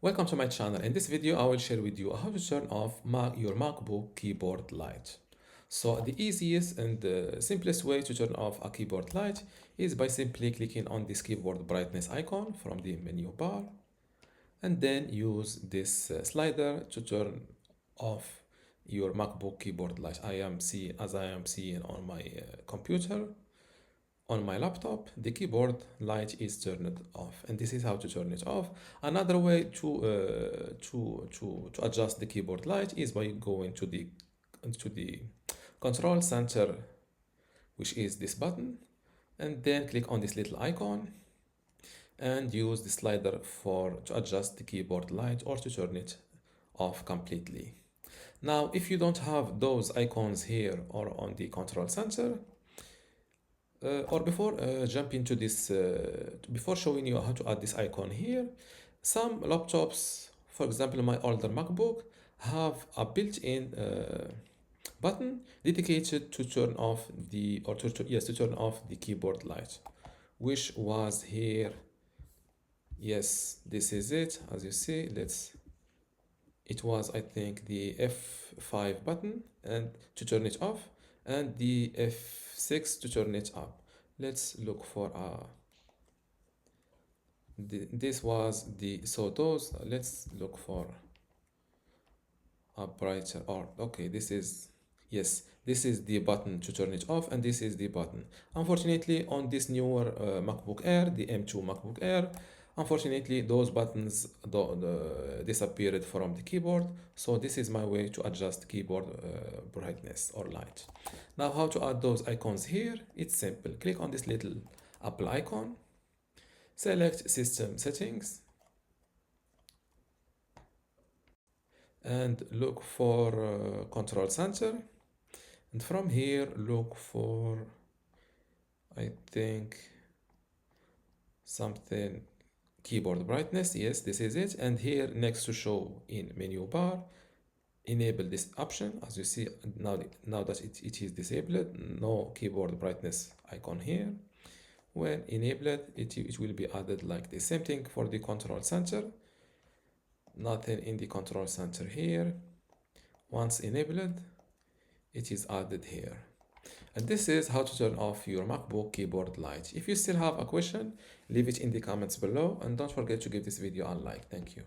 Welcome to my channel. In this video, I will share with you how to turn off your MacBook keyboard light. So the easiest and the simplest way to turn off a keyboard light is by simply clicking on this keyboard brightness icon from the menu bar and then use this slider to turn off your MacBook keyboard light. As I am seeing on my computer. On my laptop, the keyboard light is turned off, and this is how to turn it off. Another way to adjust the keyboard light is by going to the control center, which is this button, and then click on this little icon and use the slider to adjust the keyboard light or to turn it off completely. Now, if you don't have those icons here or on the control center, or before jumping to this, before showing you how to add this icon here, some laptops, for example, my older MacBook, have a built-in button dedicated to turn off to turn off the keyboard light, which was here. Yes, this is it. As you see, it was, I think, the F5 button and to turn it off, and the F6 to turn it up. Let's look for this was the let's look for a brighter, or okay, this is the button to turn it off, and this is the button. Unfortunately, on this newer MacBook Air, the M2 MacBook Air, unfortunately those buttons disappeared from the keyboard, so this is my way to adjust keyboard brightness or light. Now, how to add those icons here? It's simple. Click on this little Apple icon, select System Settings, and look for Control Center, and from here look for, I think, something keyboard brightness. Yes, this is it. And here next to show in menu bar, enable this option. As you see now that it is disabled, no keyboard brightness icon here. When enabled, it will be added like the same thing for the control center. Nothing in the control center here. Once enabled, it is added here. And this is how to turn off your MacBook keyboard light. If you still have a question, leave it in the comments below, and don't forget to give this video a like. Thank you.